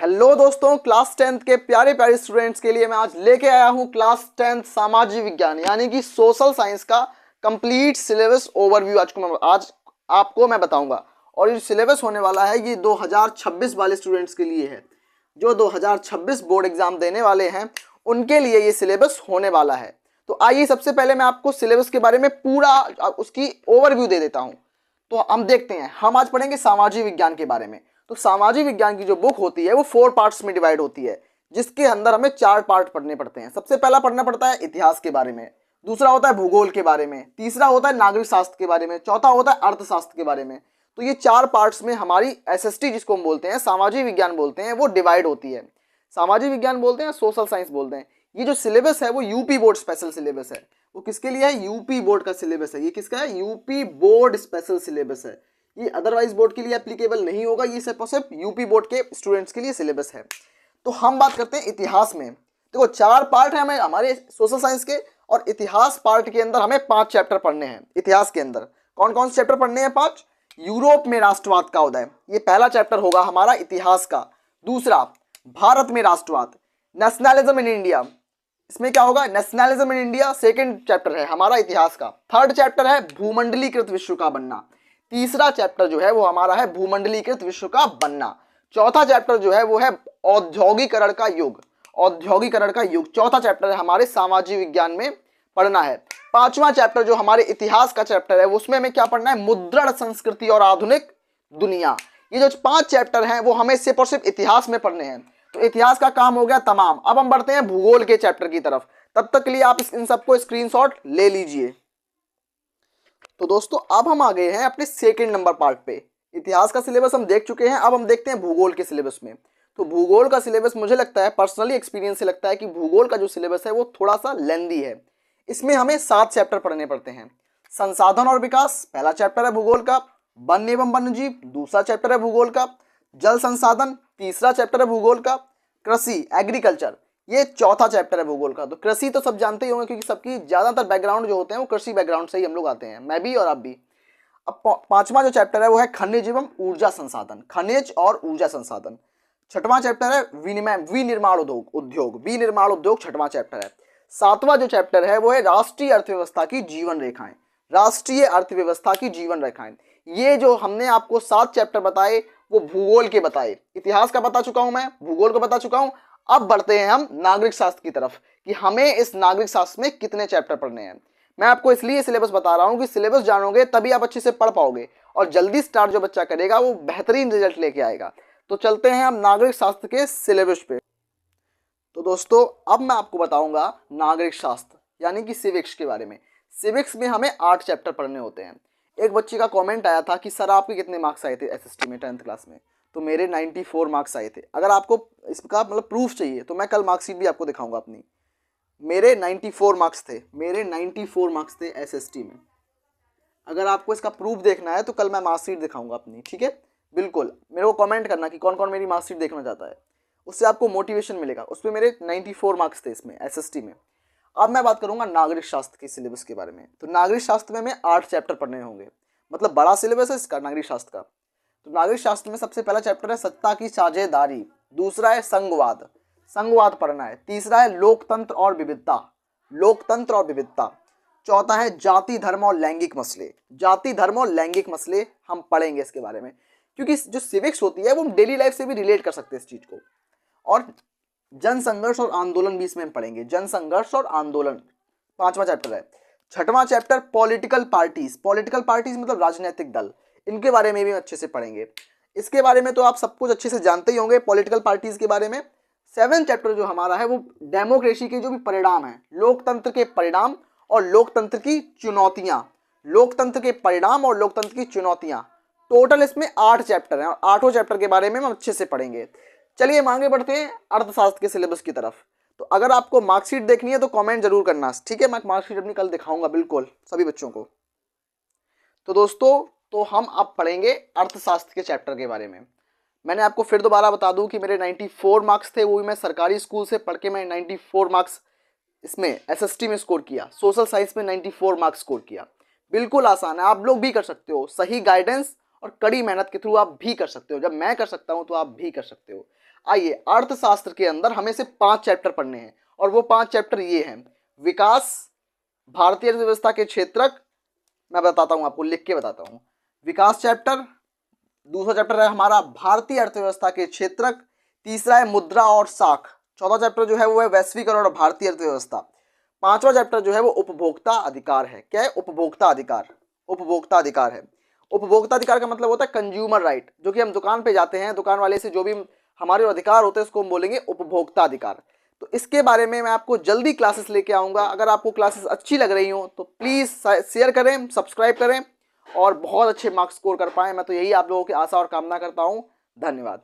Hello दोस्तों, class 10th के प्यारे प्यारे स्टूडेंट्स के लिए मैं आज लेके आया हूँ क्लास 10th सामाजिक विज्ञान यानी कि सोशल साइंस का कंप्लीट सिलेबस ओवरव्यू। आज आपको मैं बताऊंगा और ये सिलेबस होने वाला है ये 2026 वाले स्टूडेंट्स के लिए है। जो 2026 बोर्ड एग्जाम देने वाले हैं उनके लिए ये सिलेबस होने वाला है। तो आइए सबसे पहले मैं आपको सिलेबस के बारे में पूरा उसकी ओवरव्यू दे देता हूँ। तो हम देखते हैं, हम आज पढ़ेंगे सामाजिक विज्ञान के बारे में। तो सामाजिक विज्ञान की जो बुक होती है वो 4 पार्ट्स में डिवाइड होती है, जिसके अंदर हमें 4 पार्ट पढ़ने पड़ते हैं। सबसे पहला पढ़ना पड़ता है इतिहास के बारे में, दूसरा होता है भूगोल के बारे में, तीसरा होता है नागरिक शास्त्र के बारे में, चौथा होता है अर्थशास्त्र के बारे में। तो ये 4 पार्ट्स में हमारी एसएसटी जिसको हम बोलते हैं, सामाजिक विज्ञान बोलते हैं, वो डिवाइड होती है। सामाजिक विज्ञान बोलते हैं, सोशल साइंस बोलते हैं। ये जो सिलेबस है वो यूपी बोर्ड स्पेशल सिलेबस है। वो किसके लिए है? यूपी बोर्ड का सिलेबस है। ये किसका है? यूपी बोर्ड स्पेशल सिलेबस है। ये अदरवाइज बोर्ड के लिए एप्लीकेबल नहीं होगा, ये सिर्फ और सिर्फ यूपी बोर्ड के स्टूडेंट्स के लिए सिलेबस है। तो हम बात करते हैं इतिहास में। देखो 4 पार्ट है हमें हमारे सोशल साइंस के, और इतिहास पार्ट के अंदर हमें 5 चैप्टर पढ़ने हैं। इतिहास के अंदर कौन कौन से चैप्टर पढ़ने हैं? 5। यूरोप में राष्ट्रवाद का उदय, ये पहला चैप्टर होगा हमारा इतिहास का। दूसरा, भारत में राष्ट्रवाद, नेशनलिज्म इन इंडिया, इसमें क्या होगा? Nationalism in India second chapter है हमारा इतिहास का। थर्ड चैप्टर है भूमंडलीकृत विश्व का बनना। तीसरा चैप्टर जो है वो हमारा है भूमंडलीकृत विश्व का बनना। चौथा चैप्टर जो है वो है औद्योगिकरण का युग। औद्योगिकरण का युग चौथा चैप्टर है हमारे सामाजिक विज्ञान में पढ़ना है। 5वां चैप्टर जो हमारे इतिहास का चैप्टर है उसमें हमें क्या पढ़ना है? मुद्रण संस्कृति और आधुनिक दुनिया। ये जो 5 चैप्टर हैं वो हमें सिर्फ और सिर्फ इतिहास में पढ़ने हैं। तो इतिहास का काम हो गया तमाम। अब हम बढ़ते हैं भूगोल के चैप्टर की तरफ। तब तक के लिए आप इन सबको स्क्रीनशॉट ले लीजिए। तो दोस्तों अब हम आ गए हैं अपने सेकंड नंबर पार्ट पे। इतिहास का सिलेबस हम देख चुके हैं, अब हम देखते हैं भूगोल के सिलेबस में। तो भूगोल का सिलेबस मुझे लगता है, पर्सनली एक्सपीरियंस से लगता है कि भूगोल का जो सिलेबस है वो थोड़ा सा लेंदी है। इसमें हमें 7 चैप्टर पढ़ने पड़ते हैं। संसाधन और विकास पहला चैप्टर है भूगोल का। वन एवं वन्यजीव दूसरा चैप्टर है भूगोल का। जल संसाधन तीसरा चैप्टर है भूगोल का। कृषि एग्रीकल्चर ये चौथा चैप्टर है भूगोल का। तो कृषि तो सब जानते ही होंगे, क्योंकि सबकी ज्यादातर बैकग्राउंड जो होते हैं वो कृषि बैकग्राउंड से ही हम लोग आते हैं, मैं भी और आप भी। अब 5वां जो चैप्टर है वो है खनिज एवं ऊर्जा संसाधन, खनिज और ऊर्जा संसाधन। 6वां चैप्टर है विनिर्माण उद्योग 6वां चैप्टर है। 7वां जो चैप्टर है वो है राष्ट्रीय अर्थव्यवस्था की जीवन रेखाएं। राष्ट्रीय अर्थव्यवस्था की जीवन रेखाएं, ये जो हमने आपको 7 चैप्टर बताए वो भूगोल के बताए। इतिहास का बता चुका हूं मैं, भूगोल को बता चुका हूं। अब बढ़ते हैं हम नागरिक शास्त्र की तरफ कि हमें इस नागरिक शास्त्र में कितने चैप्टर पढ़ने हैं। मैं आपको इसलिए सिलेबस बता रहा हूं कि सिलेबस जानोगे तभी आप अच्छे से पढ़ पाओगे, और जल्दी स्टार्ट जो बच्चा करेगा वो बेहतरीन रिजल्ट लेके आएगा। तो चलते हैं हम नागरिक शास्त्र के सिलेबस पे। तो दोस्तों अब मैं आपको बताऊंगा नागरिक शास्त्र यानी कि सिविक्स के बारे में। सिविक्स में हमें 8 चैप्टर पढ़ने होते हैं। एक बच्चे का कमेंट आया था कि सर आपके कितने मार्क्स आए थे एसएसटी में 10th क्लास में? तो मेरे 94 मार्क्स आए थे। अगर आपको इसका मतलब प्रूफ चाहिए तो मैं कल मार्कशीट भी आपको दिखाऊंगा अपनी। मेरे 94 मार्क्स थे, मेरे 94 मार्क्स थे एसएसटी में। अगर आपको इसका प्रूफ देखना है तो कल मैं मार्कशीट दिखाऊंगा अपनी, ठीक है? बिल्कुल मेरे को कमेंट करना कि कौन कौन मेरी मार्कशीट देखना चाहता है, उससे आपको मोटिवेशन मिलेगा। उसमें मेरे 94 मार्क्स थे इसमें एसएसटी में। अब मैं बात करूंगा नागरिक शास्त्र के सिलेबस के बारे में। तो नागरिक शास्त्र में हमें 8 चैप्टर पढ़ने होंगे, मतलब बड़ा सिलेबस है इसका नागरिक शास्त्र का। तो नागरिक शास्त्र में सबसे पहला चैप्टर है सत्ता की साझेदारी। दूसरा है संघवाद, संघवाद पढ़ना है। तीसरा है लोकतंत्र और विविधता, लोकतंत्र और विविधता। चौथा है जाति धर्म और लैंगिक मसले, जाति धर्म और लैंगिक मसले हम पढ़ेंगे इसके बारे में, क्योंकि जो सिविक्स होती है वो हम डेली लाइफ से भी रिलेट कर सकते हैं इस चीज को। और जन संघर्ष और आंदोलन भी इसमें हम पढ़ेंगे, जन संघर्ष और आंदोलन 5वां चैप्टर है। 6वां chapter political parties, political parties मतलब राजनीतिक दल, इनके बारे में भी अच्छे से पढ़ेंगे। इसके बारे में तो आप सब कुछ अच्छे से जानते ही होंगे पॉलिटिकल पार्टीज के बारे में। 7वां चैप्टर जो हमारा है वो डेमोक्रेसी के जो भी परिणाम है, लोकतंत्र के परिणाम और लोकतंत्र की चुनौतियां, लोकतंत्र के परिणाम और लोकतंत्र की चुनौतियां। टोटल इसमें 8 चैप्टर हैं और 8 चैप्टर के बारे में हम अच्छे से पढ़ेंगे। चलिए हम आगे बढ़ते हैं अर्थशास्त्र के सिलेबस की तरफ। तो अगर आपको मार्कशीट देखनी है तो कमेंट जरूर करना, ठीक है? मैं मार्कशीट अपनी कल दिखाऊंगा बिल्कुल सभी बच्चों को। तो दोस्तों तो हम अब पढ़ेंगे अर्थशास्त्र के चैप्टर के बारे में। मैंने आपको फिर दोबारा बता दूं कि मेरे 94 मार्क्स थे, वो भी मैं सरकारी स्कूल से पढ़ के मैं 94 मार्क्स इसमें एसएसटी में स्कोर किया। सोशल साइंस में 94 मार्क्स स्कोर किया। बिल्कुल आसान है, आप लोग भी कर सकते हो। सही गाइडेंस और कड़ी मेहनत के थ्रू आप भी कर सकते हो। जब मैं कर सकता हूं तो आप भी कर सकते हो। आइए, अर्थशास्त्र के अंदर हमें से 5 चैप्टर पढ़ने हैं और वो 5 चैप्टर ये हैं। विकास, भारतीय अर्थव्यवस्था के क्षेत्रक, मैं बताता हूं आपको, लिख के बताता हूं। विकास चैप्टर, दूसरा चैप्टर है हमारा भारतीय अर्थव्यवस्था के क्षेत्रक, तीसरा है मुद्रा और साख, चौथा चैप्टर जो है वो है वैश्वीकरण और भारतीय अर्थव्यवस्था, पांचवा चैप्टर जो है वो उपभोक्ता अधिकार है। क्या है? उपभोक्ता अधिकार। उपभोक्ता अधिकार है। उपभोक्ता अधिकार का मतलब होता है कंज्यूमर राइट, जो कि हम दुकान पे जाते हैं, दुकान वाले से जो भी हमारे अधिकार होते हैं उसको हम बोलेंगे उपभोक्ता अधिकार। तो इसके बारे में मैं आपको जल्दी क्लासेस लेके आऊँगा। अगर आपको क्लासेस अच्छी लग रही हो तो प्लीज़ शेयर करें, सब्सक्राइब करें और बहुत अच्छे मार्क्स स्कोर कर पाएँ। मैं तो यही आप लोगों की आशा और कामना करता हूँ। धन्यवाद।